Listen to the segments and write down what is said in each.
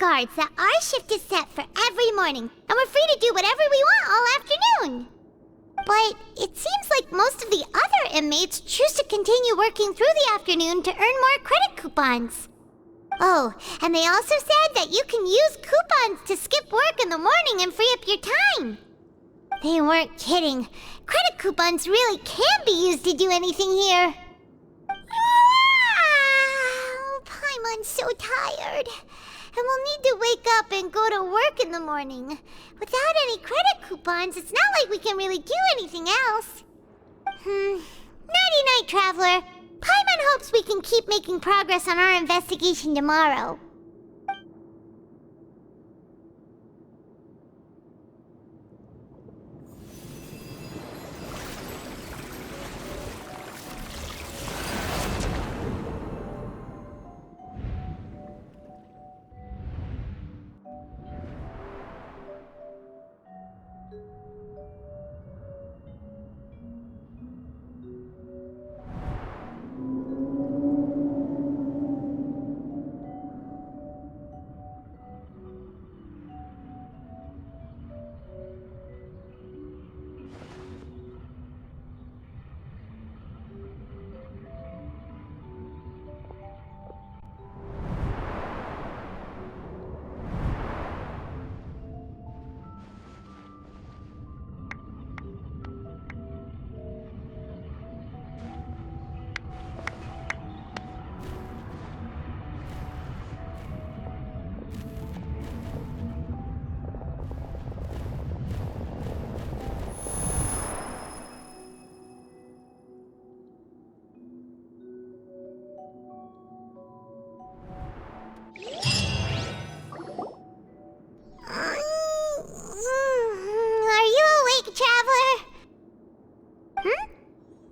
guards that our shift is set for every morning, and we're free to do whatever we want all afternoon. But it seems like most of the other inmates choose to continue working through the afternoon to earn more credit coupons. Oh, and they also said that you can use coupons to skip work in the morning and free up your time. They weren't kidding. Credit coupons really can be used to do anything here. Paimon's so tired. And we'll need to wake up and go to work in the morning. Without any credit coupons, it's not like we can really do anything else. Nighty-night, Traveler. Paimon hopes we can keep making progress on our investigation tomorrow.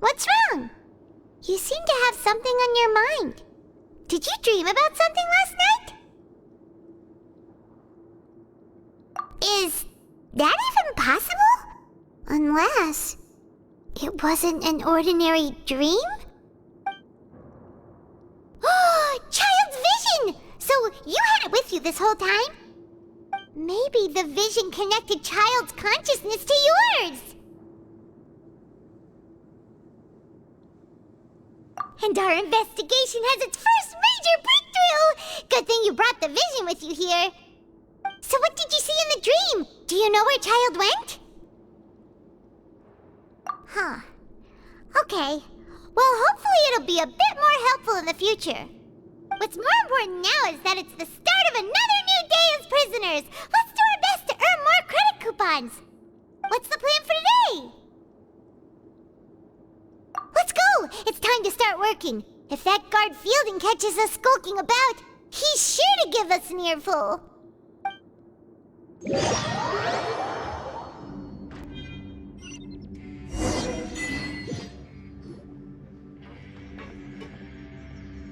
What's wrong? You seem to have something on your mind. Did you dream about something last night? Is that even possible? Unless it wasn't an ordinary dream? Oh, Child's vision! So you had it with you this whole time? Maybe the vision connected Child's consciousness to yours. And our investigation has its first major breakthrough! Good thing you brought the vision with you here. So what did you see in the dream? Do you know where Child went? Huh. Okay. Well, hopefully it'll be a bit more helpful in the future. What's more important now is that it's the start of another new day as prisoners. Let's do our best to earn more credit coupons. What's the plan for today? Let's go! It's time to start working. If that guard Fielding catches us skulking about, he's sure to give us an earful.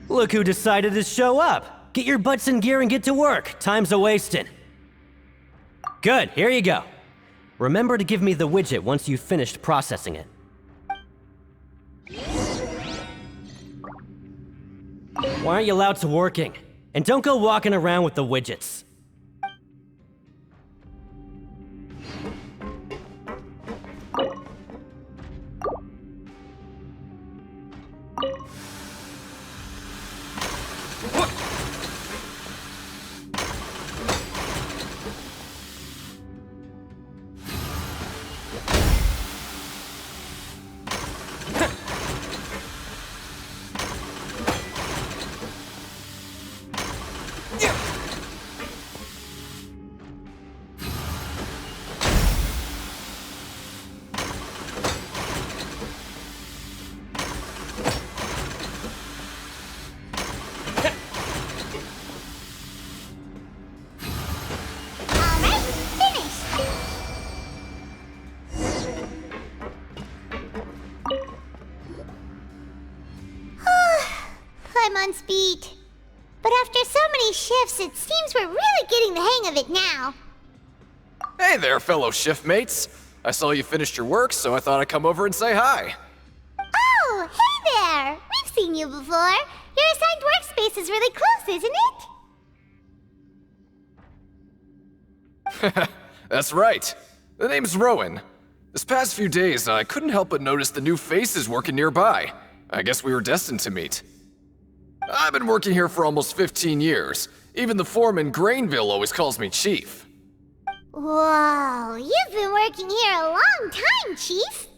Look who decided to show up. Get your butts in gear and get to work. Time's a-wasting. Good, here you go. Remember to give me the widget once you've finished processing it. Why aren't you allowed to working? And don't go walking around with the widgets. I'm on speed. But after so many shifts, it seems we're really getting the hang of it now. Hey there, fellow shift mates. I saw you finished your work, so I thought I'd come over and say hi. Oh, hey there! We've seen you before. Your assigned workspace is really close, isn't it? That's right. The name's Rowan. This past few days, I couldn't help but notice the new faces working nearby. I guess we were destined to meet. I've been working here for almost 15 years. Even the foreman, Grainville, always calls me Chief. Whoa, you've been working here a long time, Chief.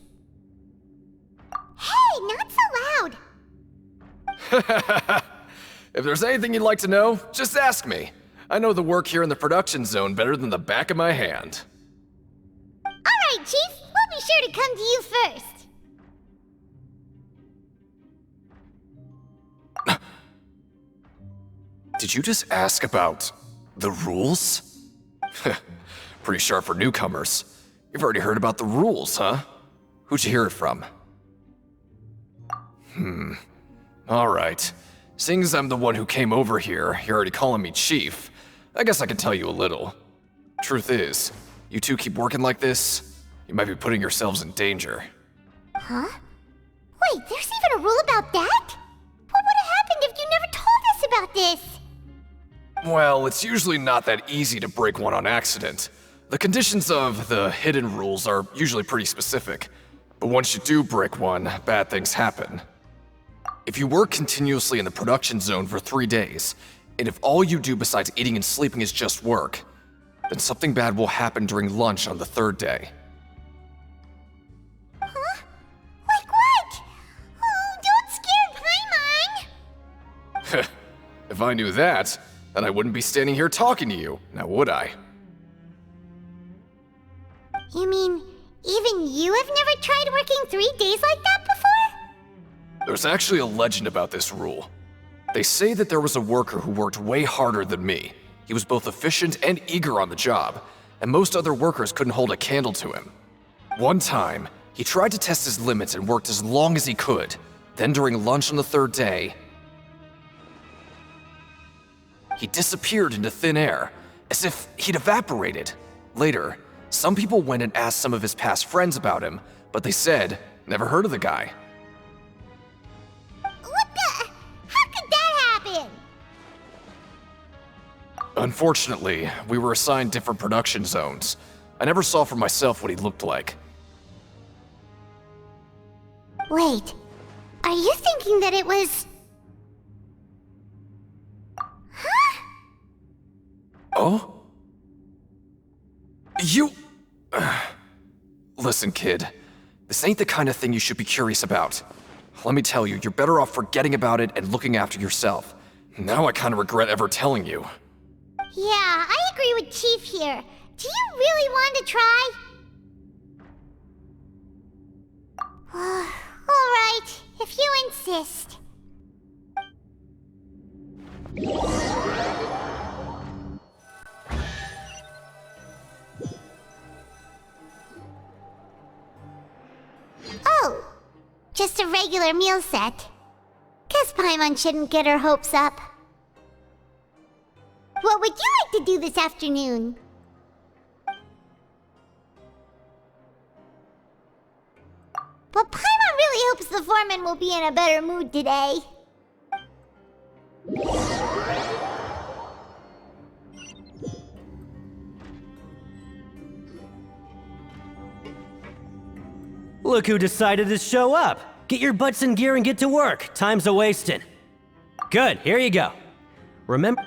Hey, not so loud. If there's anything you'd like to know, just ask me. I know the work here in the production zone better than the back of my hand. All right, Chief. We'll be sure to come to you first. Did you just ask about the rules? Pretty sharp for newcomers. You've already heard about the rules, huh? Who'd you hear it from? All right. Seeing as I'm the one who came over here, you're already calling me Chief. I guess I can tell you a little. Truth is, you two keep working like this, you might be putting yourselves in danger. Huh? Wait, there's even a rule about that? What would have happened if you never told us about this? Well, it's usually not that easy to break one on accident. The conditions of the hidden rules are usually pretty specific. But once you do break one, bad things happen. If you work continuously in the production zone for 3 days, and if all you do besides eating and sleeping is just work, then something bad will happen during lunch on the 3rd day. Huh? Like what? Oh, don't scare Paimon! If I knew that, then I wouldn't be standing here talking to you, now would I? You mean, even you have never tried working 3 days like that before? There's actually a legend about this rule. They say that there was a worker who worked way harder than me. He was both efficient and eager on the job, and most other workers couldn't hold a candle to him. One time, he tried to test his limits and worked as long as he could. Then during lunch on the 3rd day, he disappeared into thin air, as if he'd evaporated. Later, some people went and asked some of his past friends about him, but they said, never heard of the guy. What the? How could that happen? Unfortunately, we were assigned different production zones. I never saw for myself what he looked like. Wait, are you thinking that it was... Huh? Oh? You... Listen, kid. This ain't the kind of thing you should be curious about. Let me tell you, you're better off forgetting about it and looking after yourself. Now I kinda regret ever telling you. Yeah, I agree with Chief here. Do you really want to try? Alright, if you insist. Oh, just a regular meal set. Guess Paimon shouldn't get her hopes up. What would you like to do this afternoon? But Paimon really hopes the foreman will be in a better mood today. Look who decided to show up! Get your butts in gear and get to work. Time's a-wasting. Good, here you go. Remember...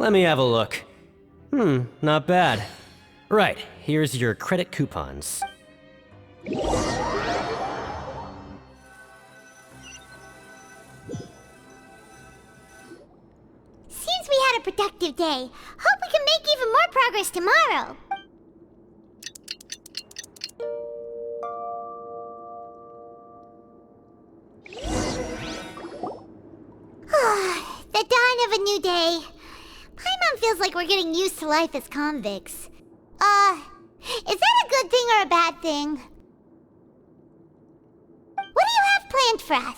Let me have a look. Not bad. Right, here's your credit coupons. Seems we had a productive day. Hope we can make even more progress tomorrow. sign of a new day. Paimon feels like we're getting used to life as convicts. Is that a good thing or a bad thing? What do you have planned for us?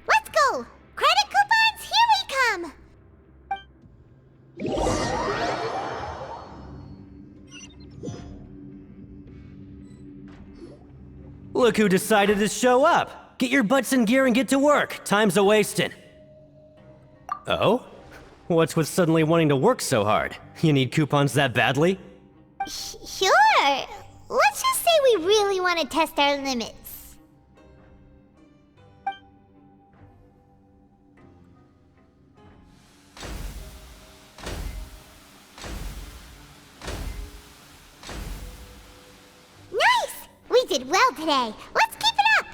Let's go! Credit coupons, here we come! Look who decided to show up! Get your butts in gear and get to work. Time's a-wasting. Oh? What's with suddenly wanting to work so hard? You need coupons that badly? Sure. Let's just say we really want to test our limits. Nice! We did well today. Let's keep it up!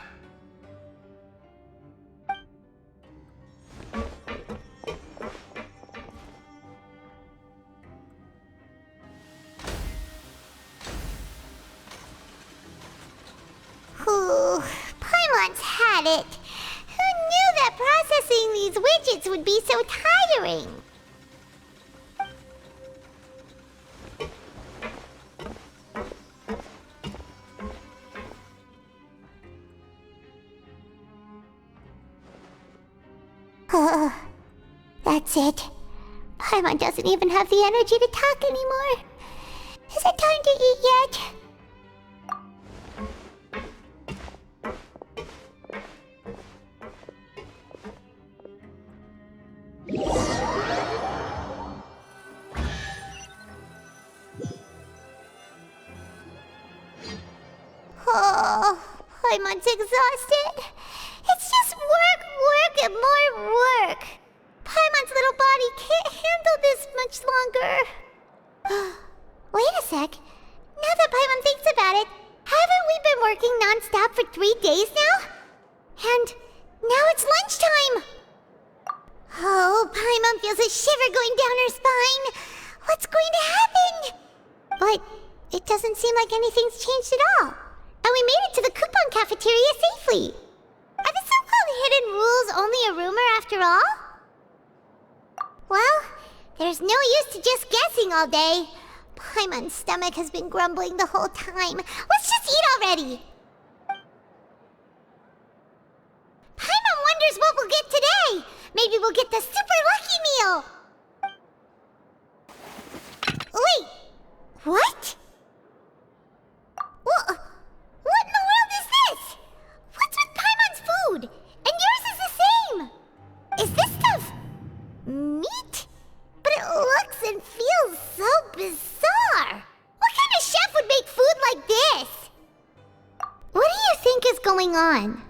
Ooh, Paimon's had it. Who knew that processing these widgets would be so tiring? That's it. Paimon doesn't even have the energy to talk anymore. Is it time to eat yet? Oh, Paimon's exhausted. It's just work, and more work. Paimon's little body can't handle this much longer. Wait a sec. Now that Paimon thinks about it, haven't we been working non-stop for 3 days now? And now it's lunchtime. Oh, Paimon feels a shiver going down her spine. What's going to happen? But it doesn't seem like anything's changed at all. And we made it to the coupon cafeteria safely. Are the so-called hidden rules only a rumor after all? Well, there's no use to just guessing all day. Paimon's stomach has been grumbling the whole time. Let's just eat already. Paimon wonders what we'll get today. Maybe we'll get the super lucky meal. Wait, what? What in the world is this? What's with Paimon's food? And yours is the same. Is this stuff meat? But it looks and feels so bizarre. What kind of chef would make food like this? What do you think is going on?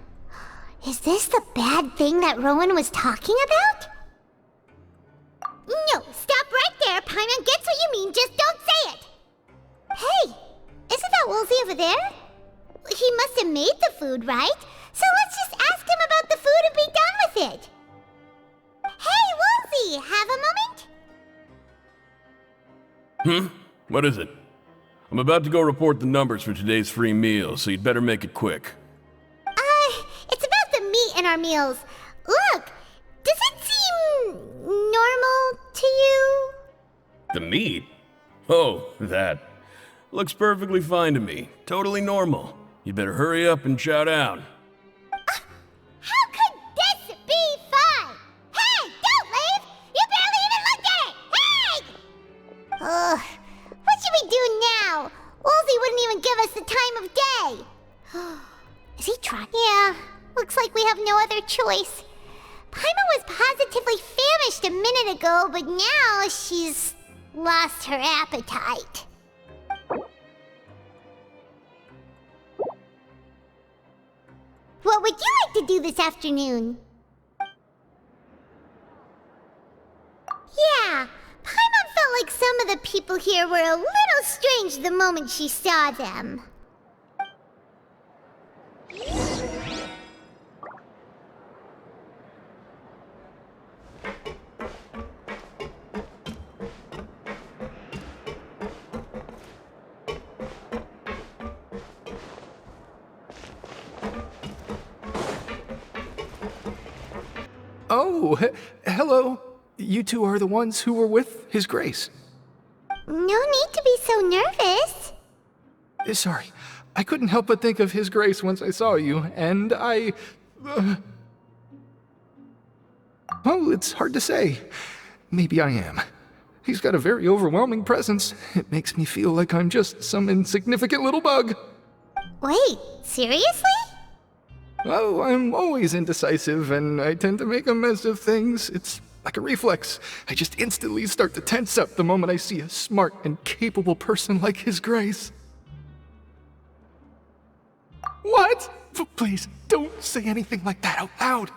Is this the bad thing that Rowan was talking about? No, stop right there. Paimon gets what you mean, just don't say it. Hey, isn't that Woolsey over there? He must have made the food, right? So let's just ask him about the food and be done with it. Hey, Woolsey, have a moment? What is it? I'm about to go report the numbers for today's free meal, so you'd better make it quick. It's about the meat in our meals. Look, does it seem normal to you? The meat? Oh, that. Looks perfectly fine to me. Totally normal. You'd better hurry up and chow down. How could this be fine? Hey, don't leave! You barely even looked at it! Hey! What should we do now? Woolsey wouldn't even give us the time of day. Is he trying? Yeah, looks like we have no other choice. Paimon was positively famished a minute ago, but now she's lost her appetite. What would you like to do this afternoon? Yeah, Paimon felt like some of the people here were a little strange the moment she saw them. Oh, hello. You two are the ones who were with His Grace. No need to be so nervous. Sorry, I couldn't help but think of His Grace once I saw you, and I... Well, it's hard to say. Maybe I am. He's got a very overwhelming presence. It makes me feel like I'm just some insignificant little bug. Wait, seriously? Oh, I'm always indecisive, and I tend to make a mess of things. It's like a reflex. I just instantly start to tense up the moment I see a smart and capable person like His Grace. What? Please, don't say anything like that out loud.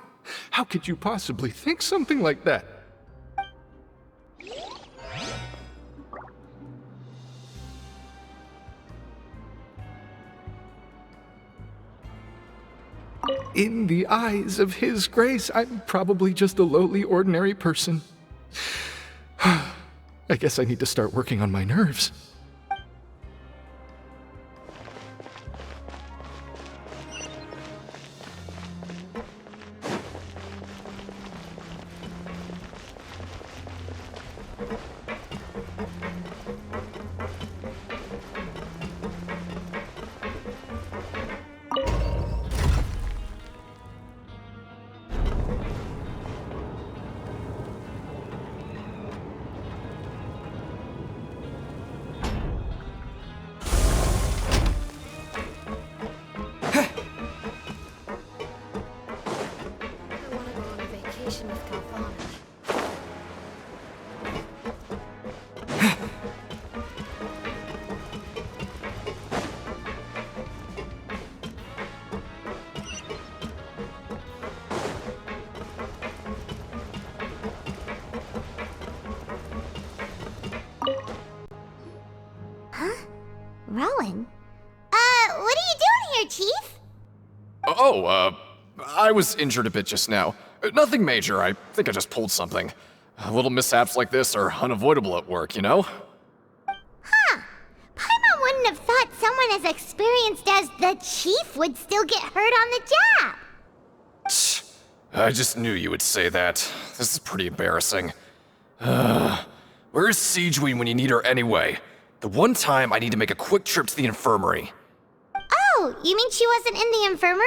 How could you possibly think something like that? In the eyes of His Grace, I'm probably just a lowly, ordinary person. I guess I need to start working on my nerves. Rowan? What are you doing here, Chief? I was injured a bit just now. Nothing major, I think I just pulled something. Little mishaps like this are unavoidable at work, you know? Paimon wouldn't have thought someone as experienced as the Chief would still get hurt on the job. I just knew you would say that. This is pretty embarrassing. Where's Siegewein when you need her anyway? The one time I need to make a quick trip to the infirmary. Oh, you mean she wasn't in the infirmary?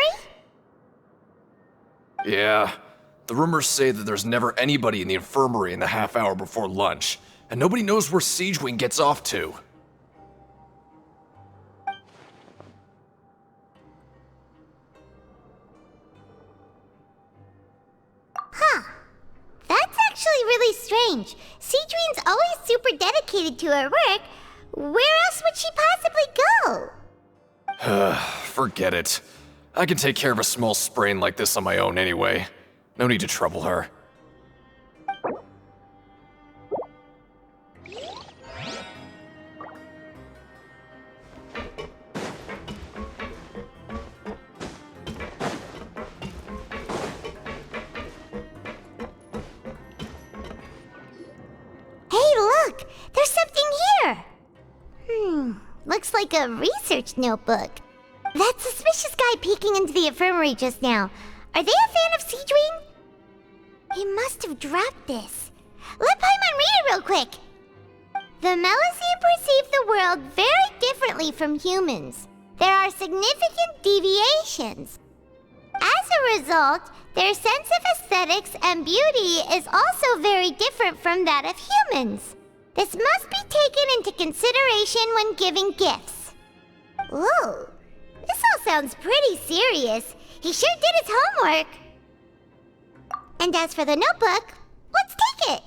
Yeah. The rumors say that there's never anybody in the infirmary in the half hour before lunch, and nobody knows where Siegewein gets off to. That's actually really strange. Siegewein's always super dedicated to her work. Where else would she possibly go? Forget it. I can take care of a small sprain like this on my own anyway. No need to trouble her. Hey, look! There's something here! Looks like a research notebook. That suspicious guy peeking into the infirmary just now. Are they a fan of Siegewein? He must have dropped this. Let Paimon read it real quick. The Melusine perceive the world very differently from humans. There are significant deviations. As a result, their sense of aesthetics and beauty is also very different from that of humans. This must be taken into consideration when giving gifts. Ooh, this all sounds pretty serious. He sure did his homework. And as for the notebook, let's take it.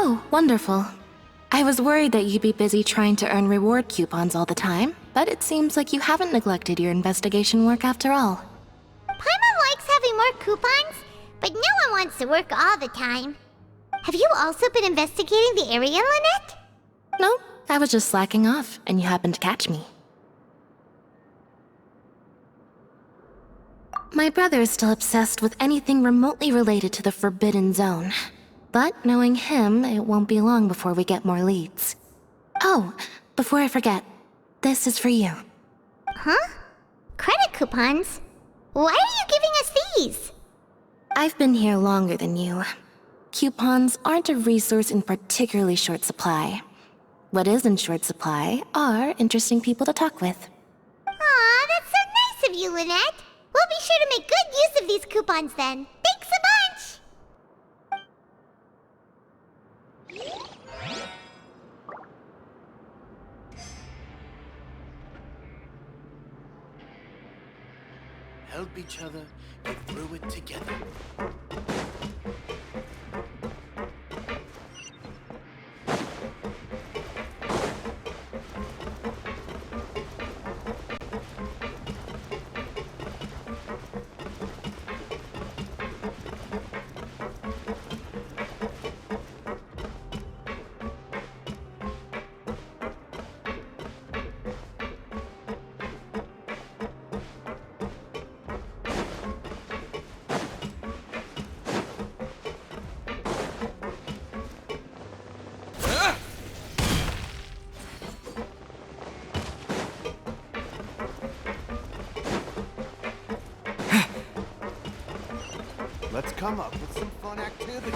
Oh, wonderful. I was worried that you'd be busy trying to earn reward coupons all the time, but it seems like you haven't neglected your investigation work after all. Paimon likes having more coupons, but no one wants to work all the time. Have you also been investigating the area, Lynette? Nope, I was just slacking off, and you happened to catch me. My brother is still obsessed with anything remotely related to the Forbidden Zone. But knowing him, it won't be long before we get more leads. Oh, before I forget, this is for you. Huh? Credit coupons? Why are you giving us these? I've been here longer than you. Coupons aren't a resource in particularly short supply. What is in short supply are interesting people to talk with. Aw, that's so nice of you, Lynette. We'll be sure to make good use of these coupons then. Thanks a bunch! Help each other get through it together. Let's come up with some fun activities.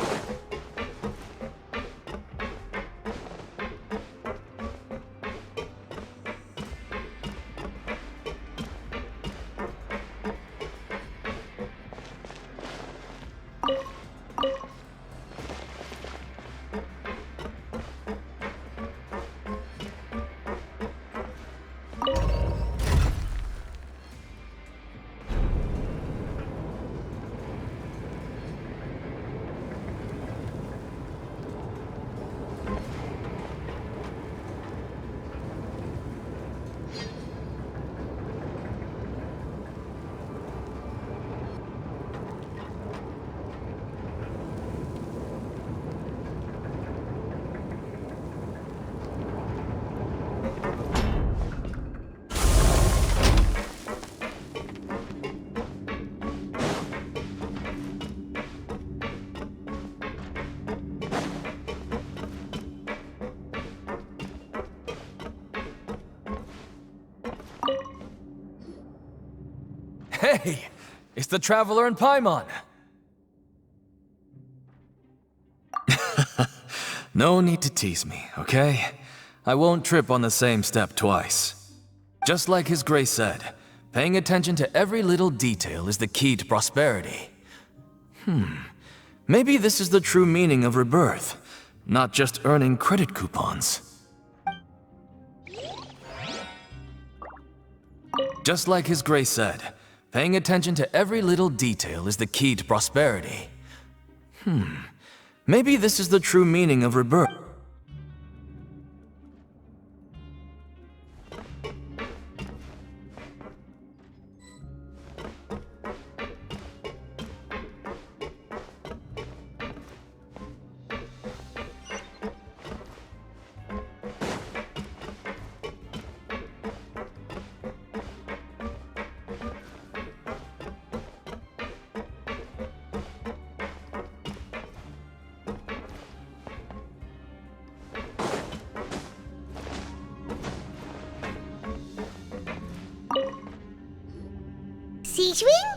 Hey, it's the Traveler and Paimon. No need to tease me, okay? I won't trip on the same step twice. Just like His Grace said, paying attention to every little detail is the key to prosperity. Maybe this is the true meaning of rebirth, not just earning credit coupons. Just like His Grace said, paying attention to every little detail is the key to prosperity. Maybe this is the true meaning of rebirth. Siegewing?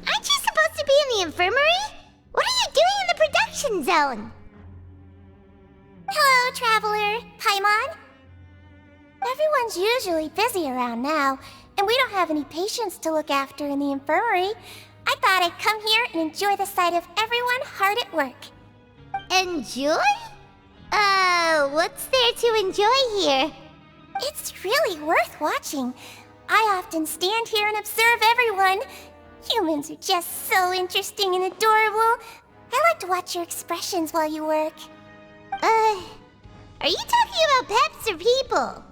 Aren't you supposed to be in the infirmary? What are you doing in the production zone? Hello, Traveler. Paimon? Everyone's usually busy around now, and we don't have any patients to look after in the infirmary. I thought I'd come here and enjoy the sight of everyone hard at work. Enjoy? What's there to enjoy here? It's really worth watching. I often stand here and observe everyone. Humans are just so interesting and adorable. I like to watch your expressions while you work. Are you talking about pets or people?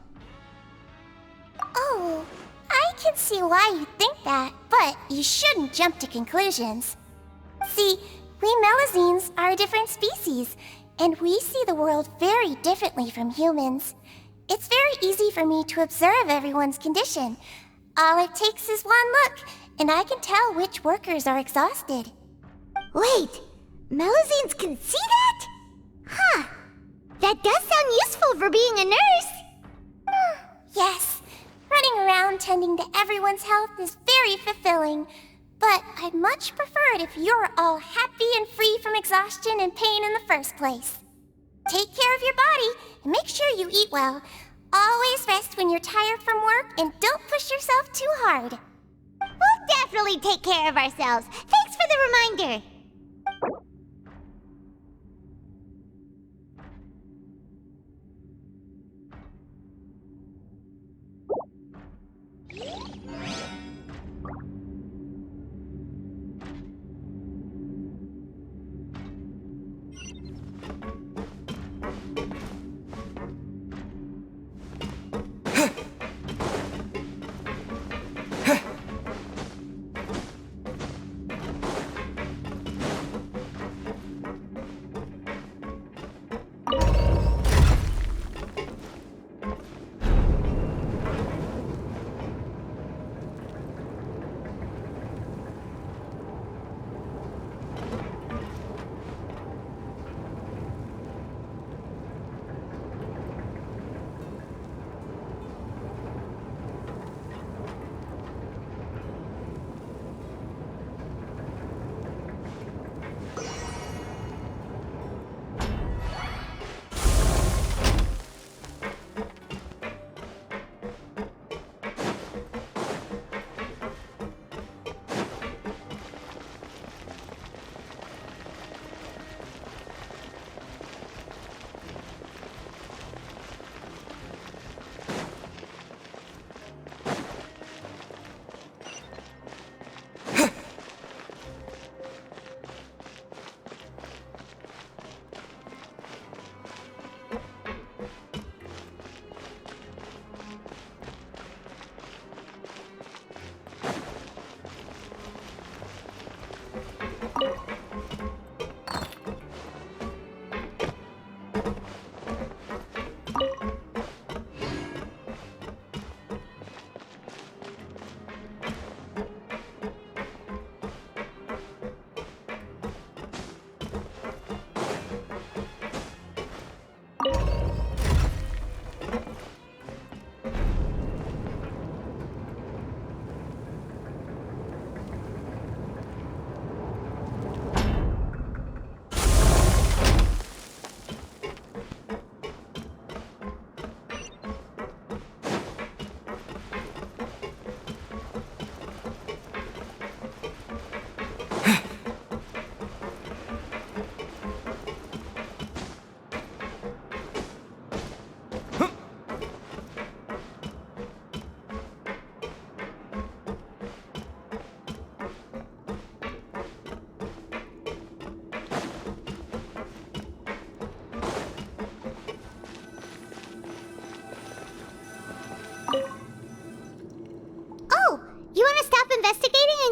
Oh, I can see why you think that, but you shouldn't jump to conclusions. See, we Melazines are a different species, and we see the world very differently from humans. It's very easy for me to observe everyone's condition. All it takes is one look, and I can tell which workers are exhausted. Wait, Melazines can see that? Huh. That does sound useful for being a nurse. Yes, running around tending to everyone's health is very fulfilling. But I'd much prefer it if you're all happy and free from exhaustion and pain in the first place. Take care of your body and make sure you eat well. Always rest when you're tired from work and don't push yourself too hard. We'll definitely take care of ourselves. Thanks for the reminder.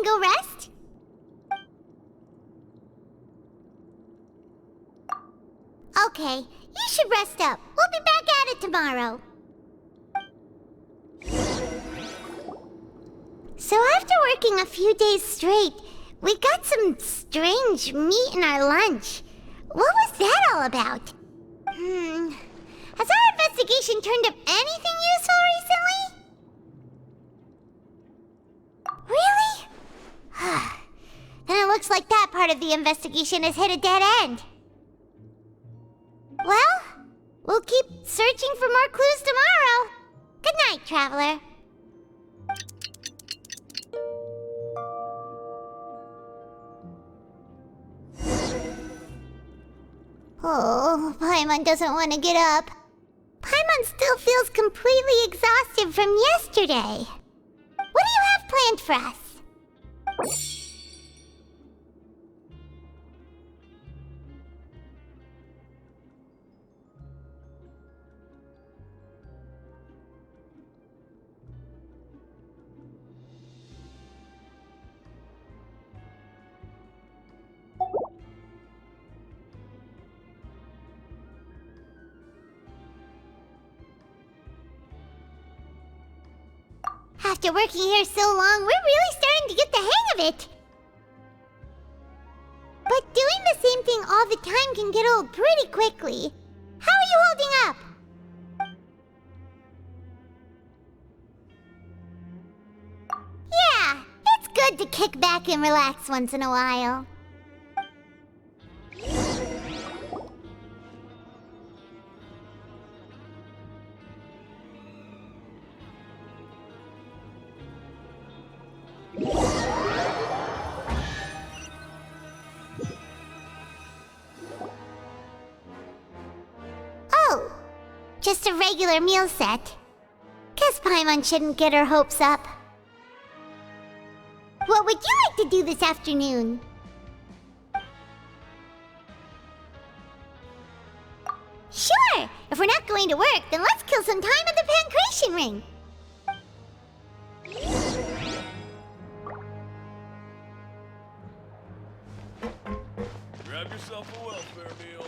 go rest? Okay, you should rest up. We'll be back at it tomorrow. So after working a few days straight, we got some strange meat in our lunch. What was that all about? Has our investigation turned up anything useful recently? Really? Then it looks like that part of the investigation has hit a dead end. Well, we'll keep searching for more clues tomorrow. Good night, Traveler. Oh, Paimon doesn't want to get up. Paimon still feels completely exhausted from yesterday. What do you have planned for us? After working here so long, we're really starting to get the hang of it. But doing the same thing all the time can get old pretty quickly. How are you holding up? Yeah, it's good to kick back and relax once in a while. Oh, just a regular meal set. Guess Paimon shouldn't get her hopes up. What would you like to do this afternoon? Sure! If we're not going to work, then let's kill some time at the Pancration Ring. Grab yourself a welfare meal.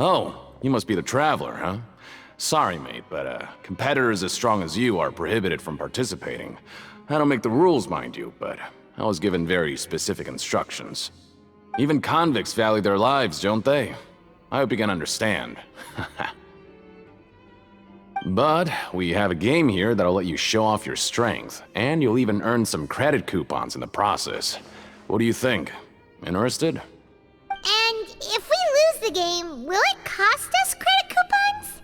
Oh, you must be the Traveler, huh? Sorry, mate, but competitors as strong as you are prohibited from participating. I don't make the rules, mind you, but I was given very specific instructions. Even convicts value their lives, don't they? I hope you can understand. But we have a game here that'll let you show off your strength, and you'll even earn some credit coupons in the process. What do you think? Interested? And if we lose the game, will it cost us credit coupons?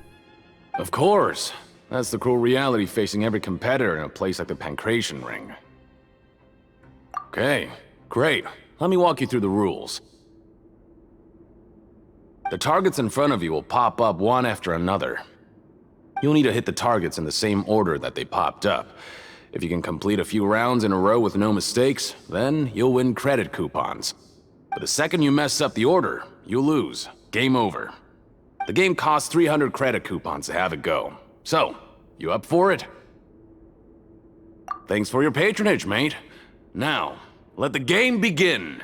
Of course. That's the cruel reality facing every competitor in a place like the Pancration Ring. Okay, great. Let me walk you through the rules. The targets in front of you will pop up one after another. You'll need to hit the targets in the same order that they popped up. If you can complete a few rounds in a row with no mistakes, then you'll win credit coupons. But the second you mess up the order, you'll lose. Game over. The game costs 300 credit coupons to have it go. So, you up for it? Thanks for your patronage, mate. Now, let the game begin.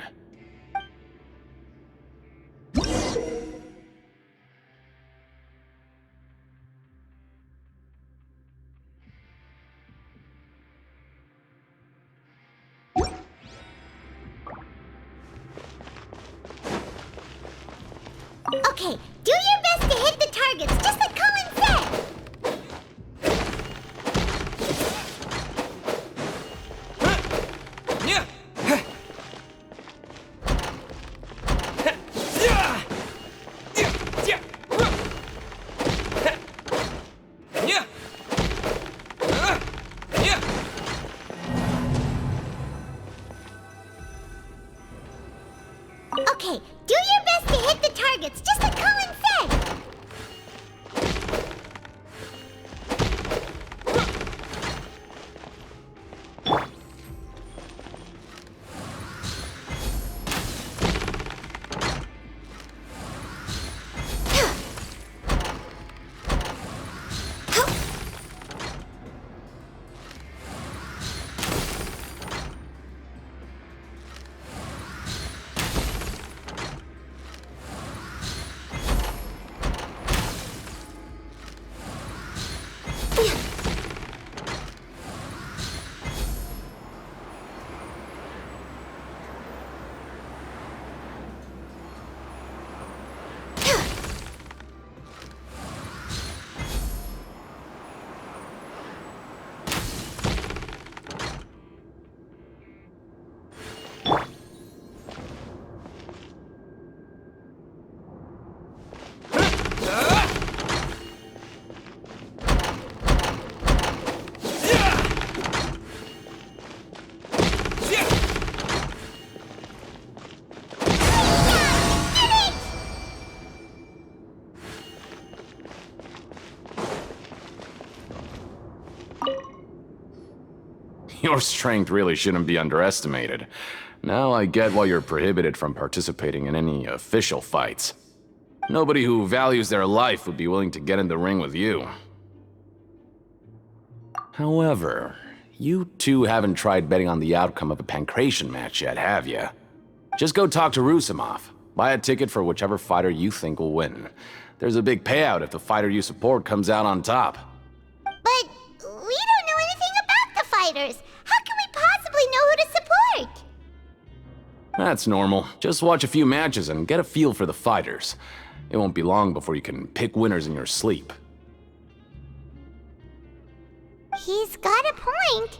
Okay, do your best to hit the targets, just like Colin said! Okay, do your best to hit the targets, just like Colin said! Your strength really shouldn't be underestimated. Now I get why you're prohibited from participating in any official fights. Nobody who values their life would be willing to get in the ring with you. However, you two haven't tried betting on the outcome of a Pancration match yet, have you? Just go talk to Rusimov. Buy a ticket for whichever fighter you think will win. There's a big payout if the fighter you support comes out on top. But we don't know anything about the fighters. How can we possibly know who to support? That's normal. Just watch a few matches and get a feel for the fighters. It won't be long before you can pick winners in your sleep. He's got a point.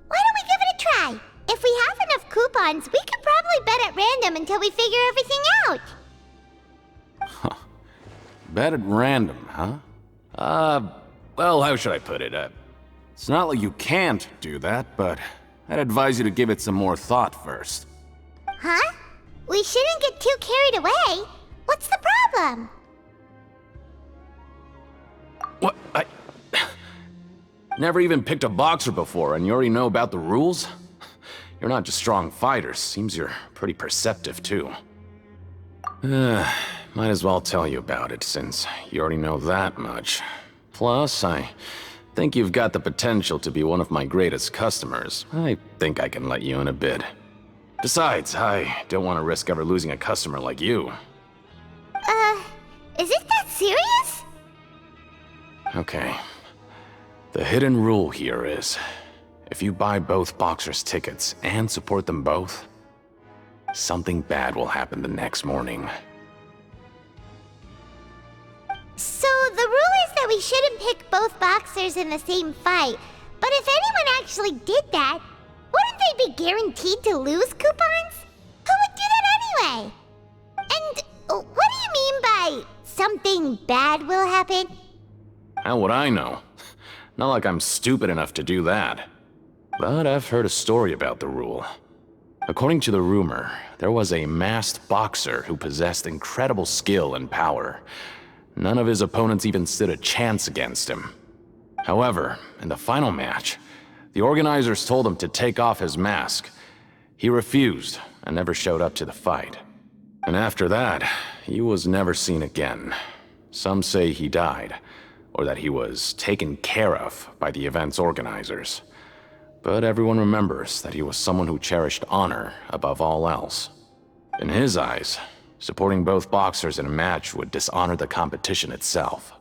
Why don't we give it a try? If we have enough coupons, we could probably bet at random until we figure everything out. Bet at random, huh? Well, how should I put it? It's not like you can't do that, but I'd advise you to give it some more thought first. Huh? We shouldn't get too carried away. What's the problem? What? Never even picked a boxer before, and you already know about the rules? You're not just strong fighters. Seems you're pretty perceptive, too. Might as well tell you about it, since you already know that much. Plus, I think you've got the potential to be one of my greatest customers. I think I can let you in a bid. Besides, I don't want to risk ever losing a customer like you. Is it that serious? Okay. The hidden rule here is, if you buy both boxers' tickets and support them both, something bad will happen the next morning. So the rule is that we shouldn't pick both boxers in the same fight. But if anyone actually did that, wouldn't they be guaranteed to lose coupons? Who would do that anyway? And what do you mean by something bad will happen? How would I know? Not like I'm stupid enough to do that. But I've heard a story about the rule. According to the rumor, there was a masked boxer who possessed incredible skill and power. None of his opponents even stood a chance against him. However, in the final match, the organizers told him to take off his mask. He refused and never showed up to the fight. And after that, he was never seen again. Some say he died, or that he was taken care of by the event's organizers. But everyone remembers that he was someone who cherished honor above all else. In his eyes, supporting both boxers in a match would dishonor the competition itself.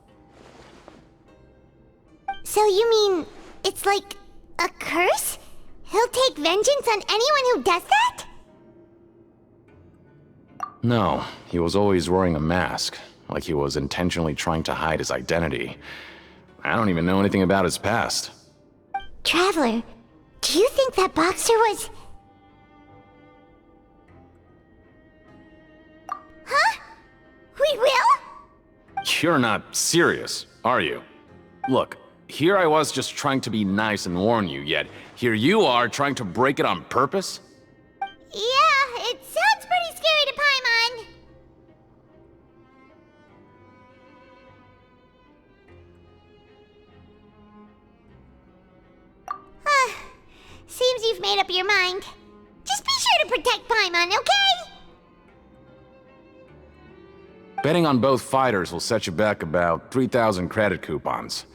So you mean it's like a curse? He'll take vengeance on anyone who does that? No, he was always wearing a mask, like he was intentionally trying to hide his identity. I don't even know anything about his past. Traveler, do you think that boxer was... Huh? We will? You're not serious, are you? Look, here I was just trying to be nice and warn you, yet here you are trying to break it on purpose? Yeah, it sounds pretty scary to Paimon. Seems you've made up your mind. Just be sure to protect Paimon, okay? Betting on both fighters will set you back about 3,000 credit coupons.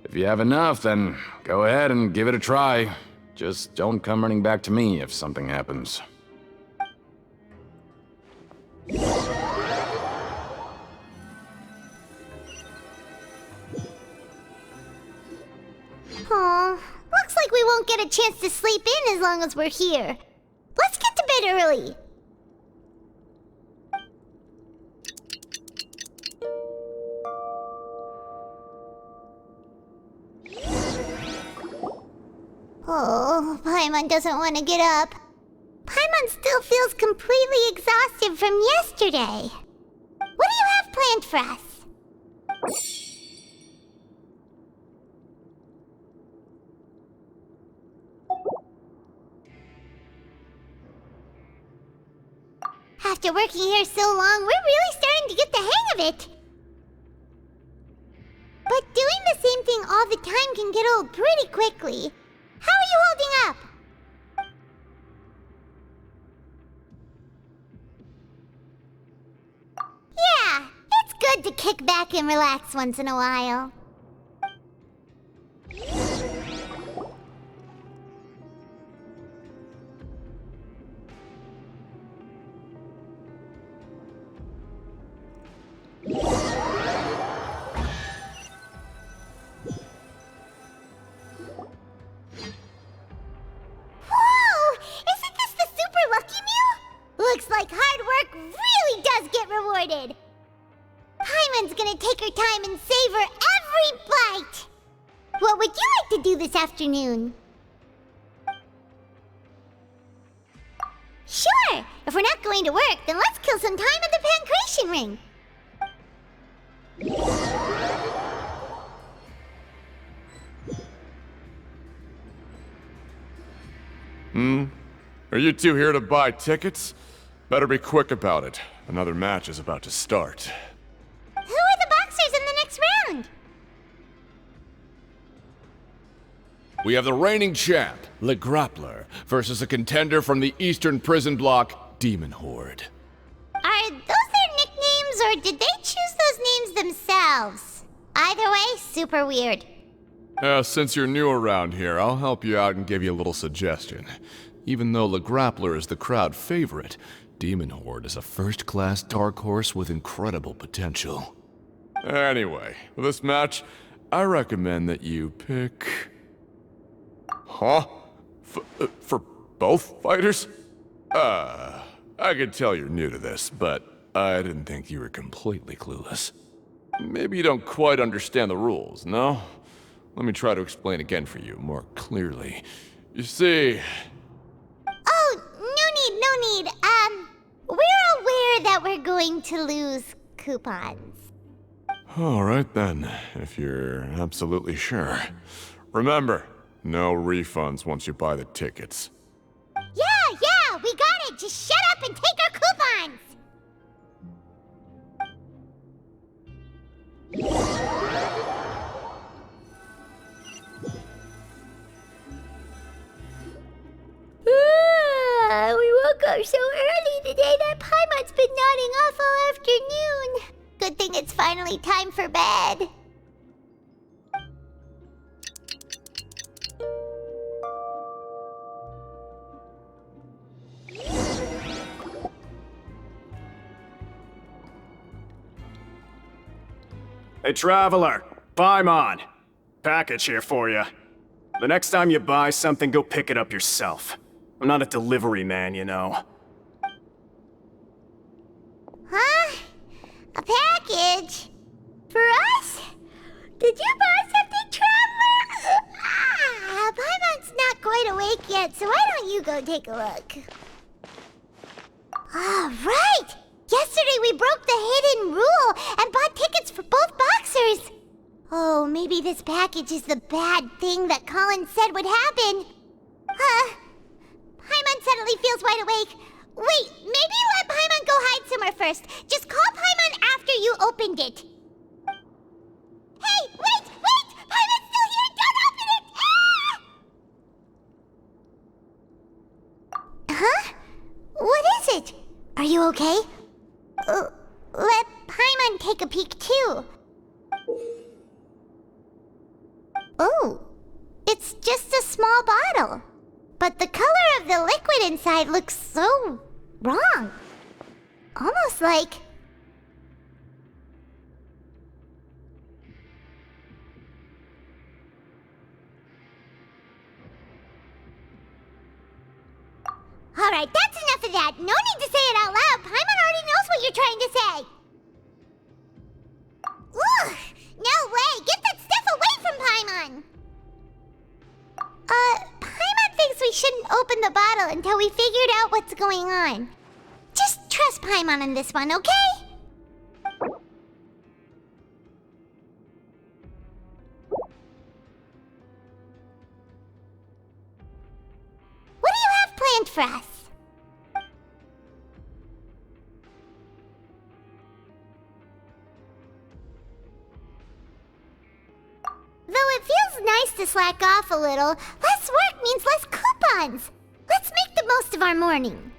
If you have enough, then go ahead and give it a try. Just don't come running back to me if something happens. Aw, looks like we won't get a chance to sleep in as long as we're here. Let's get to bed early. Oh, Paimon doesn't want to get up. Paimon still feels completely exhausted from yesterday. What do you have planned for us? After working here so long, we're really starting to get the hang of it. But doing the same thing all the time can get old pretty quickly. How are you holding up? Yeah, it's good to kick back and relax once in a while. Looks like hard work really does get rewarded. Paimon's gonna take her time and savor every bite. What would you like to do this afternoon? Sure! If we're not going to work, then let's kill some time at the Pancration Ring. Are you two here to buy tickets? Better be quick about it. Another match is about to start. Who are the boxers in the next round? We have the reigning champ, Le Grappler, versus a contender from the Eastern Prison Block, Demon Horde. Are those their nicknames, or did they choose those names themselves? Either way, super weird. Since you're new around here, I'll help you out and give you a little suggestion. Even though Le Grappler is the crowd favorite, Demon Horde is a first-class dark horse with incredible potential. Anyway, for this match, I recommend that you pick... Huh? For both fighters? I can tell you're new to this, but I didn't think you were completely clueless. Maybe you don't quite understand the rules, no? Let me try to explain again for you, more clearly. You see... Oh, no need. We're aware that we're going to lose coupons. Alright then, if you're absolutely sure. Remember, no refunds once you buy the tickets. Yeah, we got it! Just shut up and take our coupons! We woke up so early today that Paimon's been nodding off all afternoon. Good thing it's finally time for bed. Hey, Traveler, Paimon. Package here for you. The next time you buy something, go pick it up yourself. I'm not a delivery man, you know. Huh? A package? For us? Did you buy something, Traveler? Paimon's not quite awake yet, so why don't you go take a look? Right! Yesterday we broke the hidden rule and bought tickets for both boxers. Oh, maybe this package is the bad thing that Colin said would happen. Paimon suddenly feels wide awake. Wait, maybe let Paimon go hide somewhere first. Just call Paimon after you opened it. Hey, wait! Paimon's still here! Don't open it! Huh? What is it? Are you okay? Let Paimon take a peek too. Oh, it's just a small bottle. But the color of the liquid inside looks so wrong. Almost like... Alright, that's enough of that. No need to say it out loud. Paimon already knows what you're trying to say. Ugh! No way! Get that stuff away from Paimon! Paimon thinks we shouldn't open the bottle until we figured out what's going on. Just trust Paimon on this one, okay? What do you have planned for us? Though it feels nice to slack off a little, less work means less coupons. Let's make the most of our morning.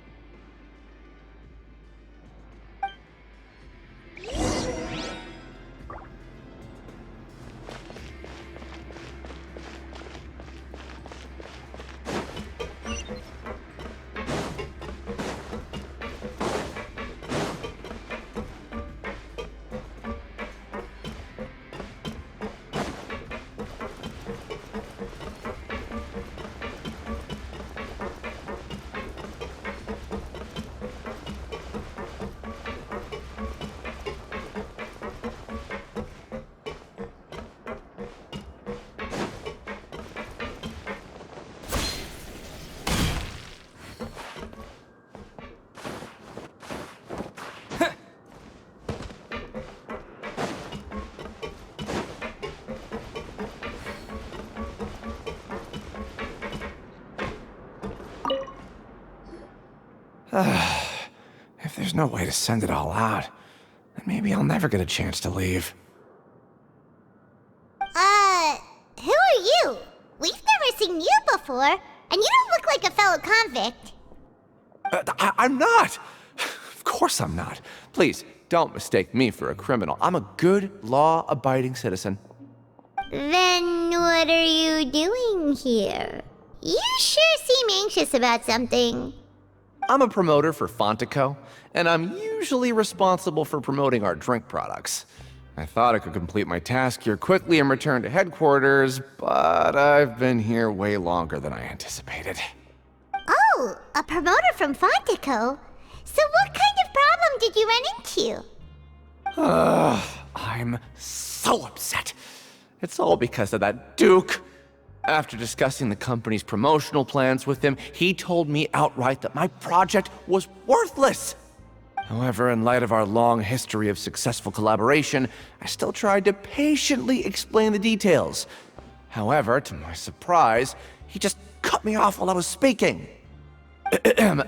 If there's no way to send it all out, then maybe I'll never get a chance to leave. Who are you? We've never seen you before, and you don't look like a fellow convict. I'm not! Of course I'm not. Please, don't mistake me for a criminal. I'm a good, law-abiding citizen. Then what are you doing here? You sure seem anxious about something. I'm a promoter for Fontico, and I'm usually responsible for promoting our drink products. I thought I could complete my task here quickly and return to headquarters, but I've been here way longer than I anticipated. Oh, a promoter from Fontico? So what kind of problem did you run into? I'm so upset. It's all because of that Duke. After discussing the company's promotional plans with him, he told me outright that my project was worthless. However, in light of our long history of successful collaboration, I still tried to patiently explain the details. However, to my surprise, he just cut me off while I was speaking.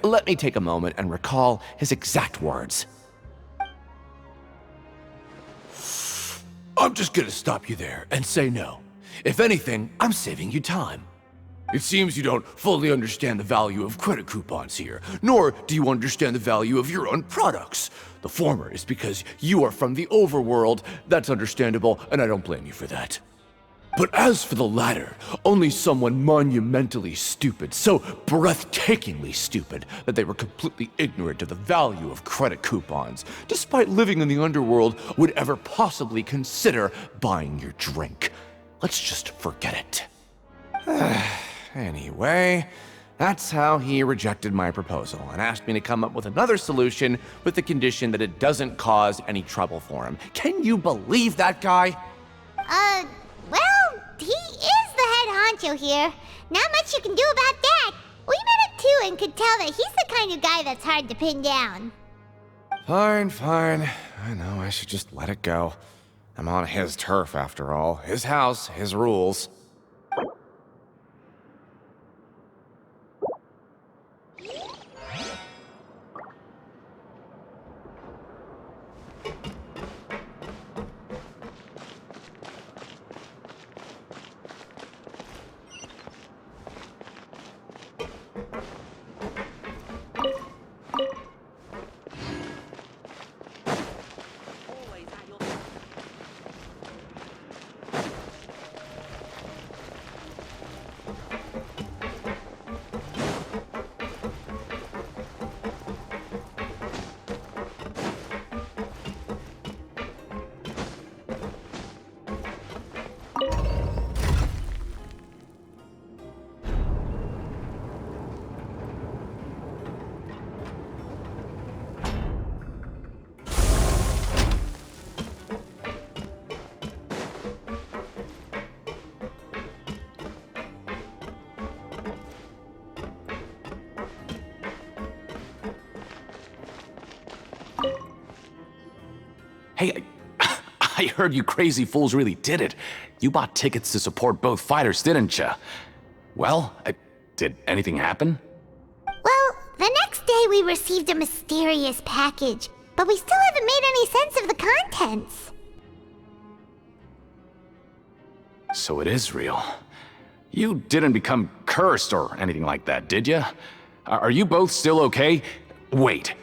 Let me take a moment and recall his exact words. I'm just gonna stop you there and say no. If anything, I'm saving you time. It seems you don't fully understand the value of credit coupons here, nor do you understand the value of your own products. The former is because you are from the overworld. That's understandable, and I don't blame you for that. But as for the latter, only someone monumentally stupid, so breathtakingly stupid that they were completely ignorant of the value of credit coupons, despite living in the underworld, would ever possibly consider buying your drink. Let's just forget it. Anyway, that's how he rejected my proposal and asked me to come up with another solution with the condition that it doesn't cause any trouble for him. Can you believe that guy? Well, he is the head honcho here. Not much you can do about that. We met him too and could tell that he's the kind of guy that's hard to pin down. Fine. I know I should just let it go. I'm on his turf after all. His house, his rules. Hey, I heard you crazy fools really did it. You bought tickets to support both fighters, didn't ya? Well, did anything happen? Well, the next day we received a mysterious package, but we still haven't made any sense of the contents. So it is real. You didn't become cursed or anything like that, did ya? Are you both still okay? Wait.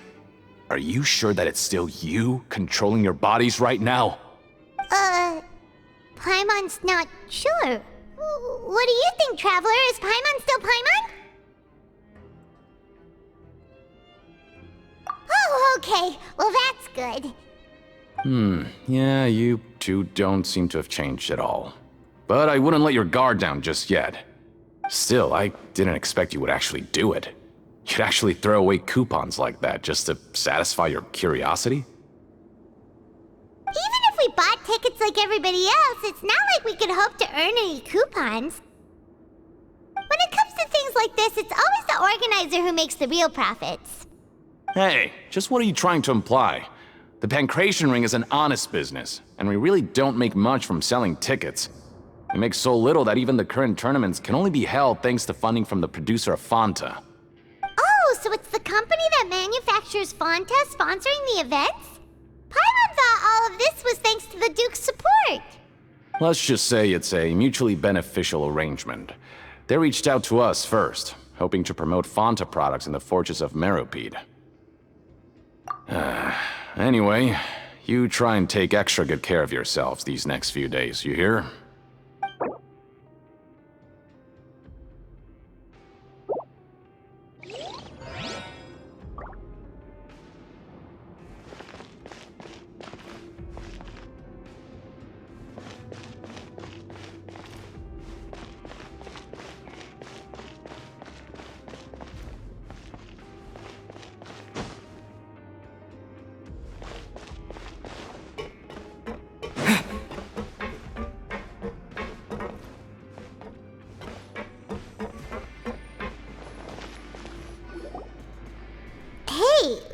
Are you sure that it's still you controlling your bodies right now? Paimon's not sure. What do you think, Traveler? Is Paimon still Paimon? Oh, okay. Well, that's good. Yeah, you two don't seem to have changed at all. But I wouldn't let your guard down just yet. Still, I didn't expect you would actually do it. You'd actually throw away coupons like that just to satisfy your curiosity? Even if we bought tickets like everybody else, it's not like we could hope to earn any coupons. When it comes to things like this, it's always the organizer who makes the real profits. Hey, just what are you trying to imply? The Pancration Ring is an honest business, and we really don't make much from selling tickets. We make so little that even the current tournaments can only be held thanks to funding from the producer of Fanta. Oh, so it's the company that manufactures Fanta sponsoring the events? Paimon thought all of this was thanks to the Duke's support. Let's just say it's a mutually beneficial arrangement. They reached out to us first, hoping to promote Fanta products in the Fortress of Meropide. Anyway, you try and take extra good care of yourselves these next few days, you hear?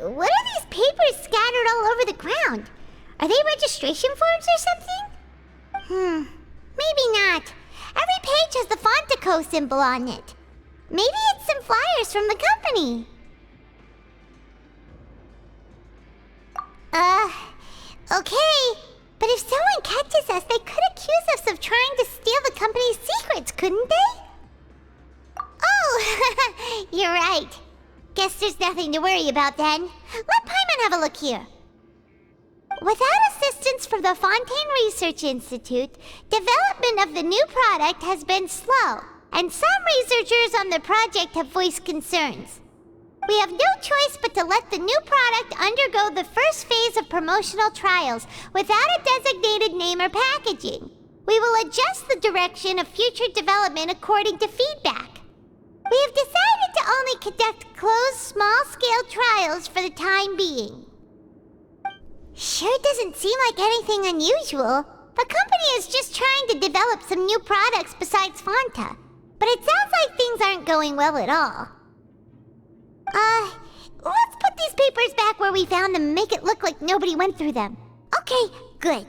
What are these papers scattered all over the ground? Are they registration forms or something? Maybe not. Every page has the Fontaco symbol on it. Maybe it's some flyers from the company. Okay. But if someone catches us, they could accuse us of trying to steal the company's secrets, couldn't they? Oh, you're right. Guess there's nothing to worry about then. Let Paimon have a look here. Without assistance from the Fontaine Research Institute, development of the new product has been slow, and some researchers on the project have voiced concerns. We have no choice but to let the new product undergo the first phase of promotional trials without a designated name or packaging. We will adjust the direction of future development according to feedback. We have decided to only conduct closed, small-scale trials for the time being. Sure doesn't seem like anything unusual. The company is just trying to develop some new products besides Fanta. But it sounds like things aren't going well at all. Let's put these papers back where we found them and make it look like nobody went through them. Okay, good.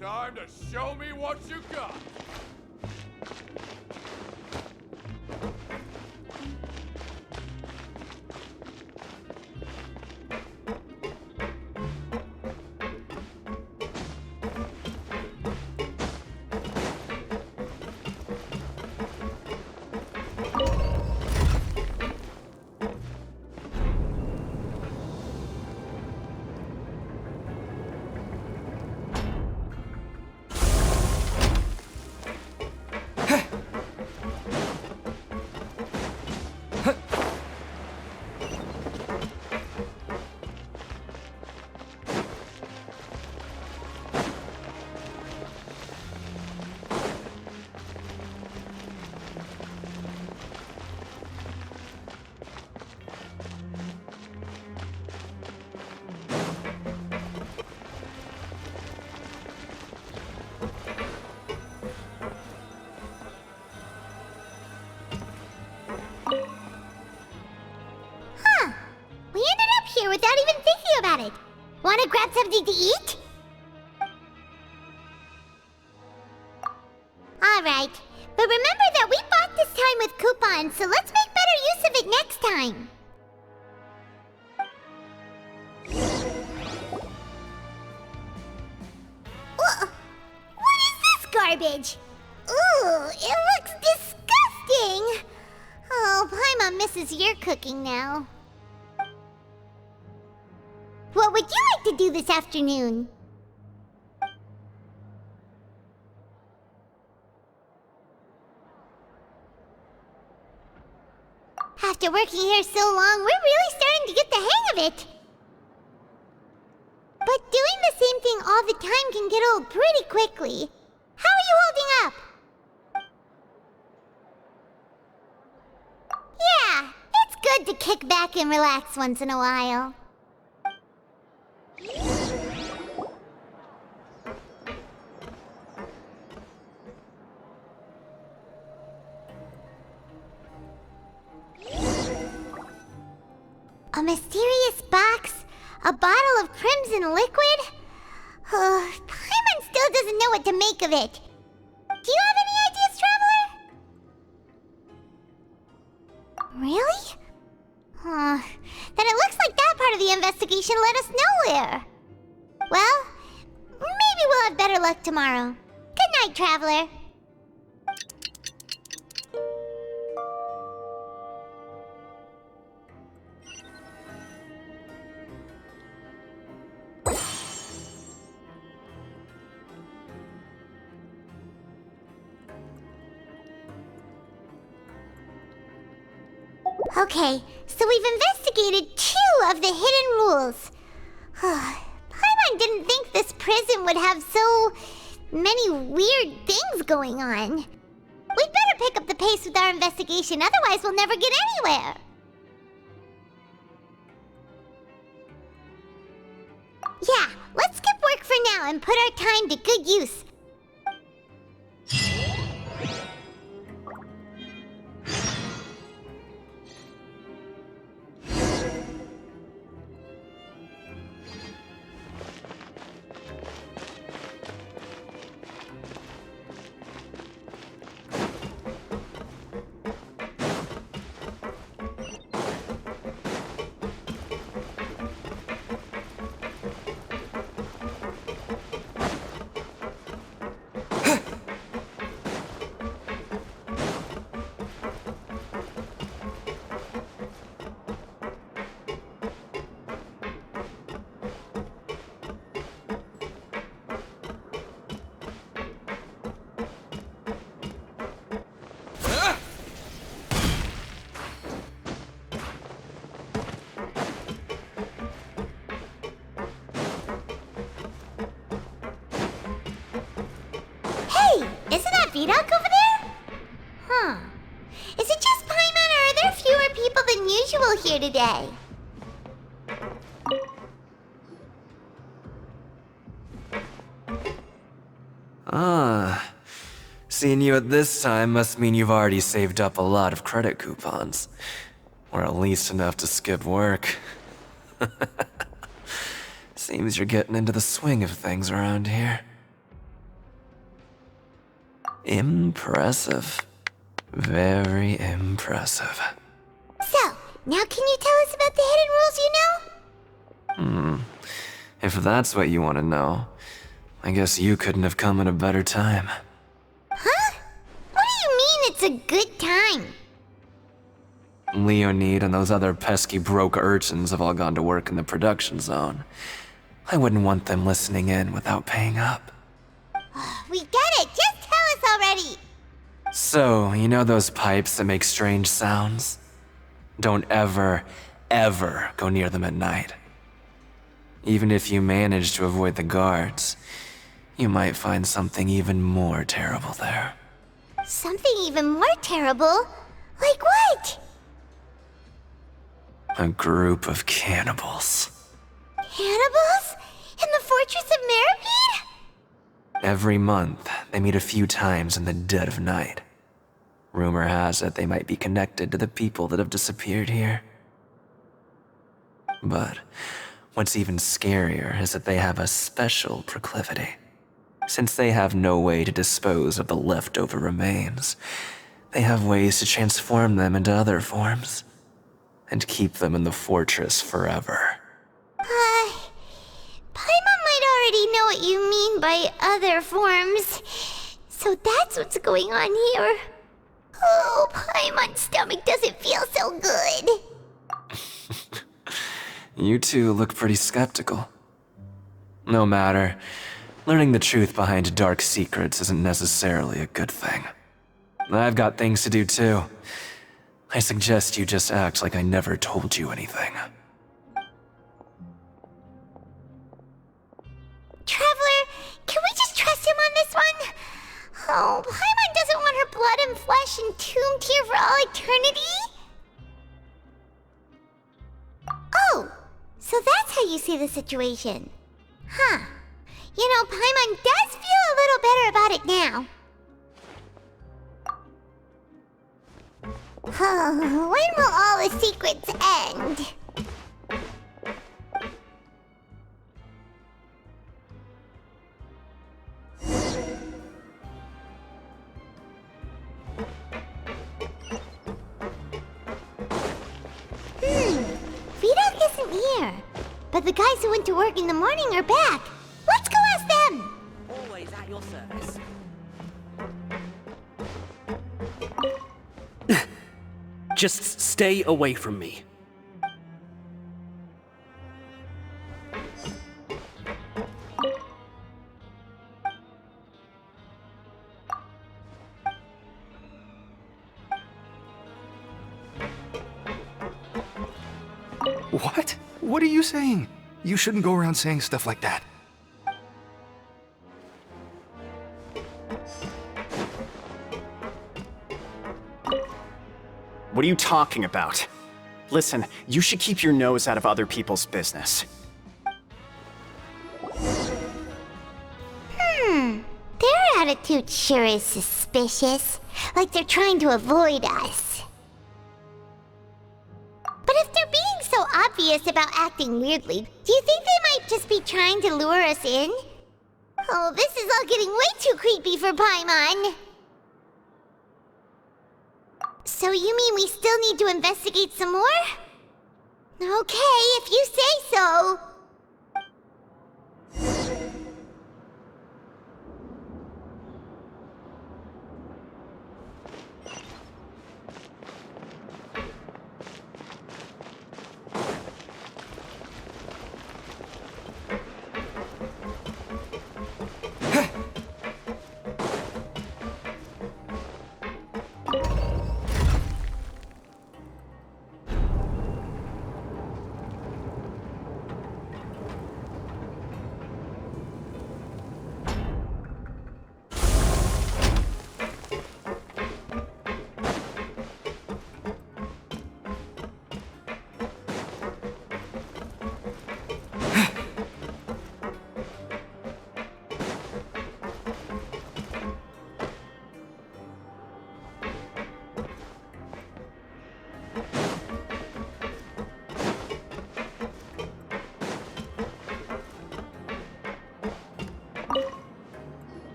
Time to show me what you got. Without even thinking about it. Want to grab something to eat? Alright, but remember that we bought this time with coupons, so let's make better use of it next time. garbage. Ooh, it looks disgusting. Oh, Paimon misses your cooking now. What would you like to do this afternoon? After working here so long, we're really starting to get the hang of it. But doing the same thing all the time can get old pretty quickly. How are you holding up? Yeah, it's good to kick back and relax once in a while. A mysterious box? A bottle of crimson liquid? Paimon still doesn't know what to make of it. Do you have any ideas, Traveler? Really? Then it looks like that part of the investigation led us nowhere. Well, maybe we'll have better luck tomorrow. Good night, Traveler. Okay, so we've investigated 2 of the hidden rules. Paimon didn't think this prison would have so many weird things going on. We'd better pick up the pace with our investigation, otherwise we'll never get anywhere. Yeah, let's skip work for now and put our time to good use. Vidoc over there? Is it just Paimon, or are there fewer people than usual here today? Seeing you at this time must mean you've already saved up a lot of credit coupons. Or at least enough to skip work. Seems you're getting into the swing of things around here. Impressive. Very impressive. So, now can you tell us about the hidden rules you know? If that's what you want to know, I guess you couldn't have come at a better time. Huh? What do you mean it's a good time? Leonid and those other pesky broke urchins have all gone to work in the production zone. I wouldn't want them listening in without paying up. We get it! Just tell us already! So, you know those pipes that make strange sounds? Don't ever, ever go near them at night. Even if you manage to avoid the guards, you might find something even more terrible there. Something even more terrible? Like what? A group of cannibals. Cannibals? In the Fortress of Meripede? Every month, they meet a few times in the dead of night. Rumor has it they might be connected to the people that have disappeared here. But what's even scarier is that they have a special proclivity. Since they have no way to dispose of the leftover remains, they have ways to transform them into other forms and keep them in the fortress forever. Paimon might already know what you mean by other forms. So that's what's going on here. Oh, Paimon's stomach doesn't feel so good. You two look pretty skeptical. No matter, learning the truth behind dark secrets isn't necessarily a good thing. I've got things to do too. I suggest you just act like I never told you anything. Traveler, can we just trust him on this one? Oh, Paimon doesn't want her blood and flesh entombed here for all eternity? Oh, so that's how you see the situation. Huh. You know, Paimon does feel a little better about it now. When will all the secrets end? Vidok isn't here. But the guys who went to work in the morning are back. Let's go ask them! Always at your service. Just stay away from me. What? What are you saying? You shouldn't go around saying stuff like that. What are you talking about? Listen, you should keep your nose out of other people's business. Their attitude sure is suspicious. Like they're trying to avoid us. But if they're being so obvious about acting weirdly, do you think they might just be trying to lure us in? Oh, this is all getting way too creepy for Paimon. So you mean we still need to investigate some more? Okay, if you say so.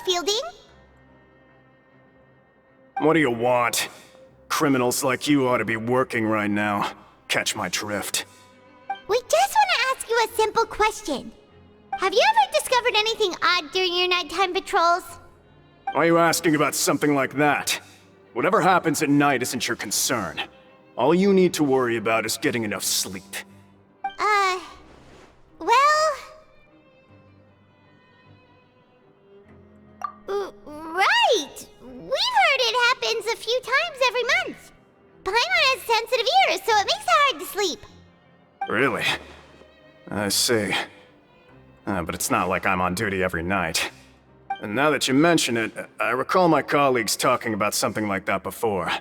Fielding? What do you want? Criminals like you ought to be working right now. Catch my drift. We just want to ask you a simple question. Have you ever discovered anything odd during your nighttime patrols? Why are you asking about something like that? Whatever happens at night isn't your concern. All you need to worry about is getting enough sleep. Right! We've heard it happens a few times every month. Paimon has sensitive ears, so it makes it hard to sleep. Really? I see. But it's not like I'm on duty every night. And now that you mention it, I recall my colleagues talking about something like that before.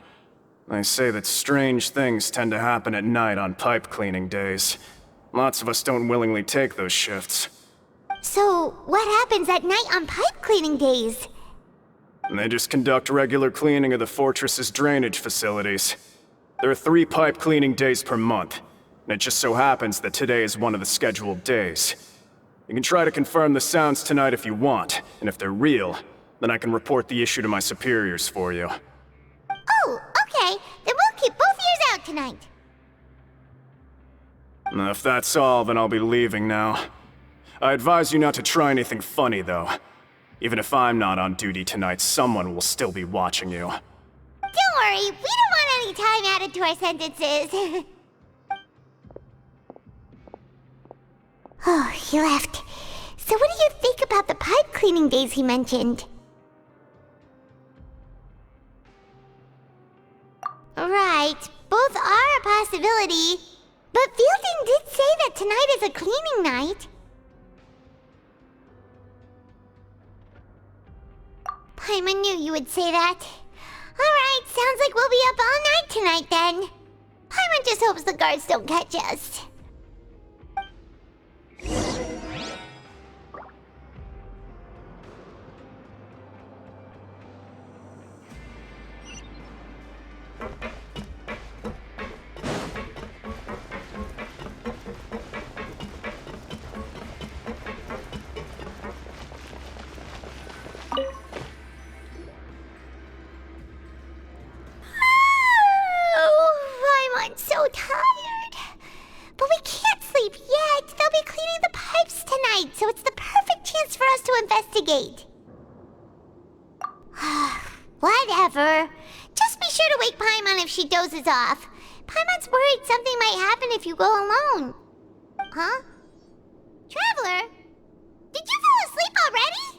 They say that strange things tend to happen at night on pipe cleaning days. Lots of us don't willingly take those shifts. So, what happens at night on pipe cleaning days? They just conduct regular cleaning of the fortress's drainage facilities. There are 3 pipe cleaning days per month, and it just so happens that today is one of the scheduled days. You can try to confirm the sounds tonight if you want, and if they're real, then I can report the issue to my superiors for you. Oh, okay. Then we'll keep both ears out tonight. If that's all, then I'll be leaving now. I advise you not to try anything funny, though. Even if I'm not on duty tonight, someone will still be watching you. Don't worry, we don't want any time added to our sentences. Oh, he left. So what do you think about the pipe cleaning days he mentioned? Right, both are a possibility. But Fielding did say that tonight is a cleaning night. Paimon knew you would say that. Alright, sounds like we'll be up all night tonight then. Paimon just hopes the guards don't catch us. I'm so tired. But we can't sleep yet. They'll be cleaning the pipes tonight, so it's the perfect chance for us to investigate. Whatever. Just be sure to wake Paimon if she dozes off. Paimon's worried something might happen if you go alone. Huh? Traveler? Did you fall asleep already?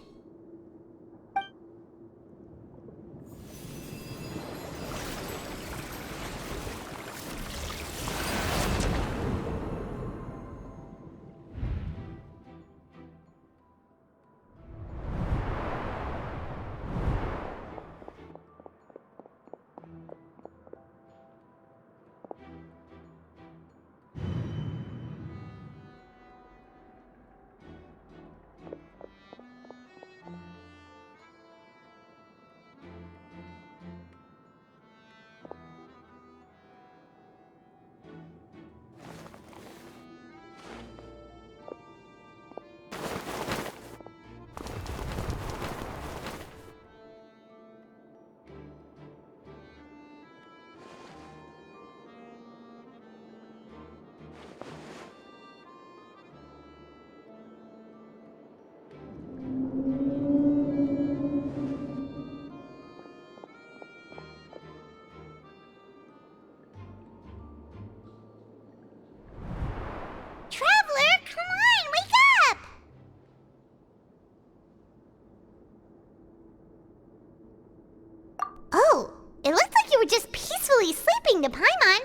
Were just peacefully sleeping to Paimon.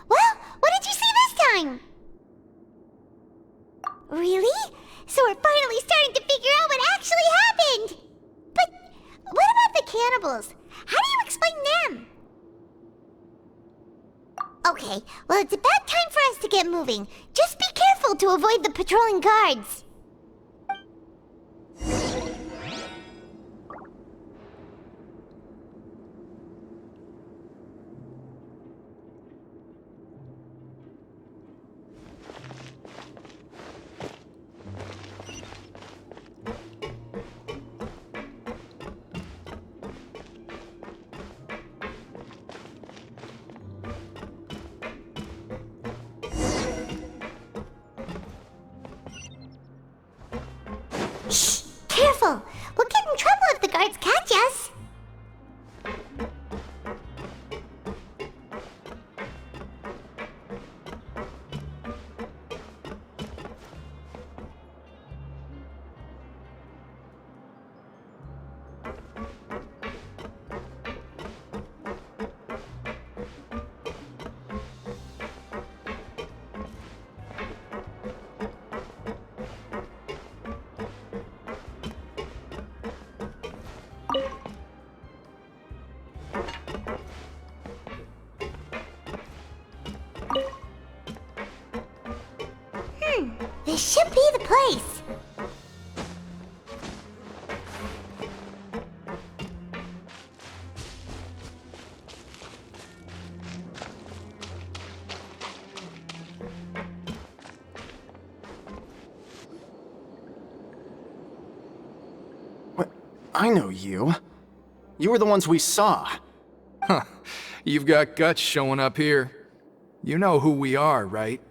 Well, what did you see this time? Really? So we're finally starting to figure out what actually happened. But what about the cannibals? How do you explain them? Okay, well it's about time for us to get moving. Just be careful to avoid the patrolling guards. Careful! We'll get in trouble if the guards catch us! This should be the place. What? I know you. You were the ones we saw. Huh. You've got guts showing up here. You know who we are, right?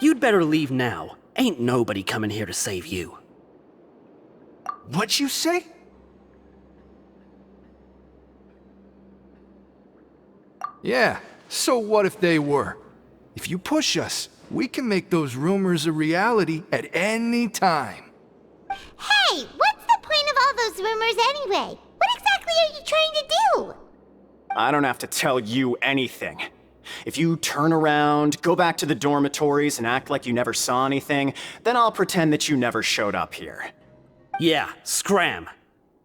You'd better leave now. Ain't nobody coming here to save you. What'd you say? Yeah, so what if they were? If you push us, we can make those rumors a reality at any time. Hey, what's the point of all those rumors anyway? What exactly are you trying to do? I don't have to tell you anything. If you turn around, go back to the dormitories and act like you never saw anything, then I'll pretend that you never showed up here. Yeah, scram.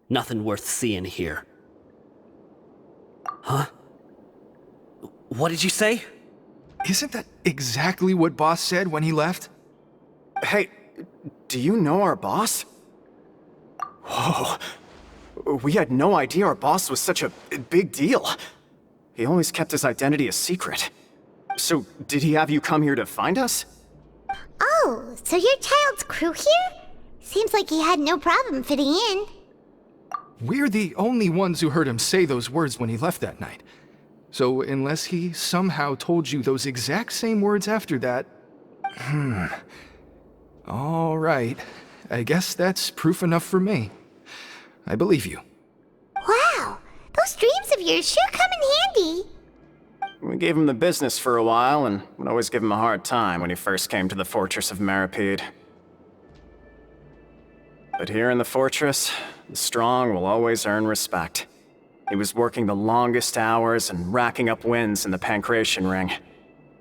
Nothing worth seeing here. Huh? What did you say? Isn't that exactly what Boss said when he left? Hey, do you know our boss? Whoa. We had no idea our boss was such a big deal. He always kept his identity a secret. So, did he have you come here to find us? Oh, so your child's crew here? Seems like he had no problem fitting in. We're the only ones who heard him say those words when he left that night. So unless he somehow told you those exact same words after that... All right. I guess that's proof enough for me. I believe you. Wow, those dreams of yours sure come in handy. We gave him the business for a while and would always give him a hard time when he first came to the Fortress of Meripede. But here in the fortress, the strong will always earn respect. He was working the longest hours and racking up wins in the Pancration Ring.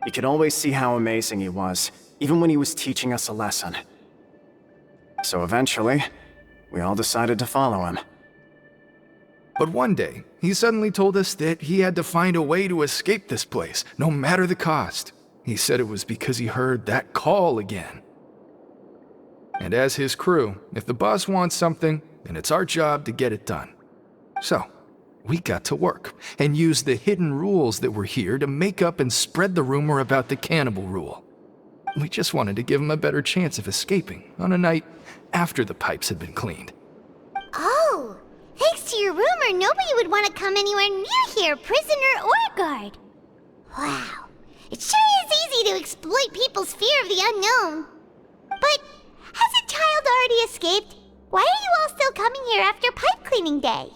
You could always see how amazing he was, even when he was teaching us a lesson. So eventually, we all decided to follow him. But one day, he suddenly told us that he had to find a way to escape this place, no matter the cost. He said it was because he heard that call again. And as his crew, if the boss wants something, then it's our job to get it done. So, we got to work, and used the hidden rules that were here to make up and spread the rumor about the cannibal rule. We just wanted to give him a better chance of escaping on a night after the pipes had been cleaned. Oh, thanks to your rumor, nobody would want to come anywhere near here, prisoner or guard. Wow, it sure is easy to exploit people's fear of the unknown. But has a child already escaped? Why are you all still coming here after pipe cleaning day?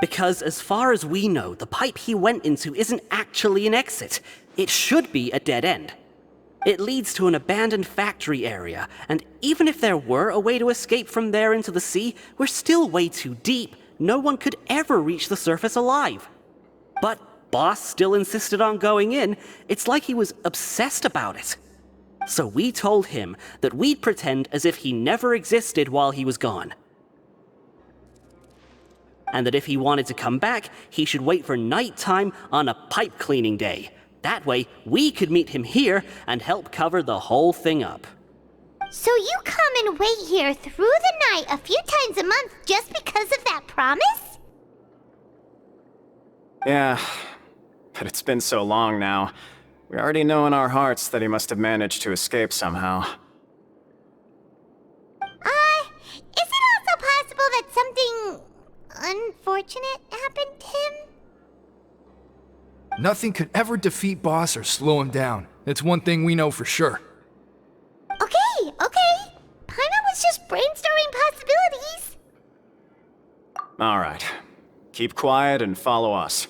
Because as far as we know, the pipe he went into isn't actually an exit. It should be a dead end. It leads to an abandoned factory area, and even if there were a way to escape from there into the sea, we're still way too deep. No one could ever reach the surface alive. But Boss still insisted on going in. It's like he was obsessed about it. So we told him that we'd pretend as if he never existed while he was gone. And that if he wanted to come back, he should wait for nighttime on a pipe cleaning day. That way, we could meet him here and help cover the whole thing up. So you come and wait here through the night a few times a month just because of that promise? Yeah, but it's been so long now. We already know in our hearts that he must have managed to escape somehow. Is it also possible that something unfortunate happened to him? Nothing could ever defeat Boss or slow him down. It's one thing we know for sure. Okay. Paimon was just brainstorming possibilities. All right. Keep quiet and follow us.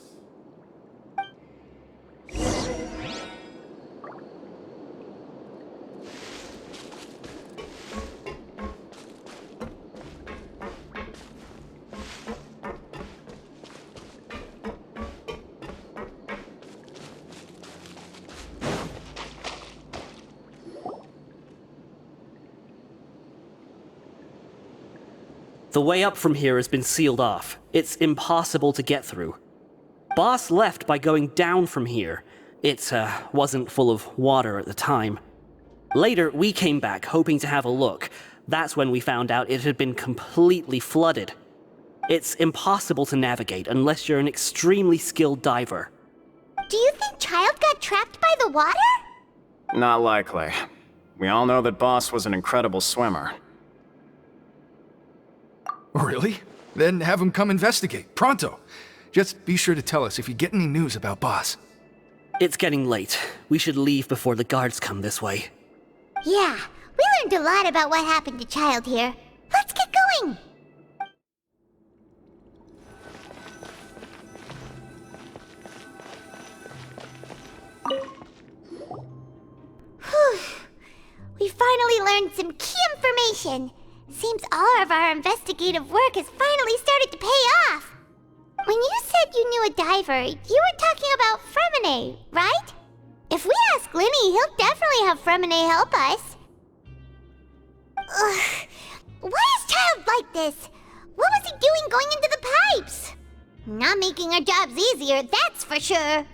The way up from here has been sealed off. It's impossible to get through. Boss left by going down from here. It wasn't full of water at the time. Later, we came back hoping to have a look. That's when we found out it had been completely flooded. It's impossible to navigate unless you're an extremely skilled diver. Do you think Child got trapped by the water? Not likely. We all know that Boss was an incredible swimmer. Really? Then have him come investigate, pronto. Just be sure to tell us if you get any news about Boss. It's getting late. We should leave before the guards come this way. Yeah, we learned a lot about what happened to Child here. Let's get going! finally learned some key information. Seems all of our investigative work has finally started to pay off. When you said you knew a diver, you were talking about Fremine, right? If we ask Linny, he'll definitely have Fremine help us. Ugh. Why is Child like this? What was he doing going into the pipes? Not making our jobs easier, that's for sure.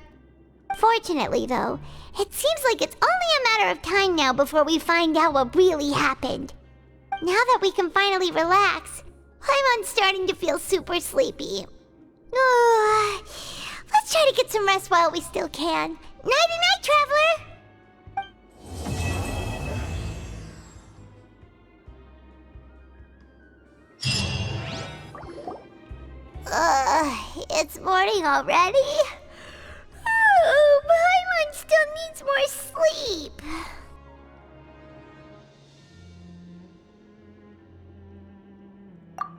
Fortunately, though, it seems like it's only a matter of time now before we find out what really happened. Now that we can finally relax, I'm starting to feel super sleepy. Let's try to get some rest while we still can. Nighty-night, traveler! It's morning already? Oh, Paimon still needs more sleep.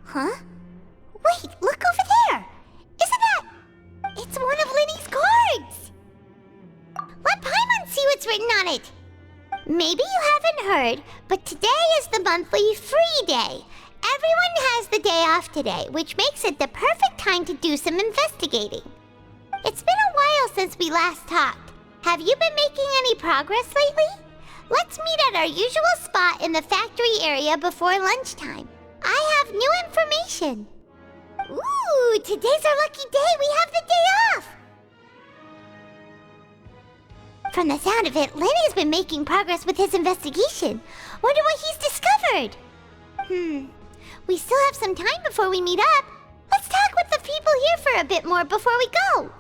Huh? Wait, look over there! Isn't that... It's one of Linny's cards! Let Paimon see what's written on it! Maybe you haven't heard, but today is the monthly free day. Everyone has the day off today, which makes it the perfect time to do some investigating. It's been a while since we last talked. Have you been making any progress lately? Let's meet at our usual spot in the factory area before lunchtime. I have new information. Ooh, today's our lucky day. We have the day off. From the sound of it, Lenny's been making progress with his investigation. Wonder what he's discovered. We still have some time before we meet up. Let's talk with the people here for a bit more before we go.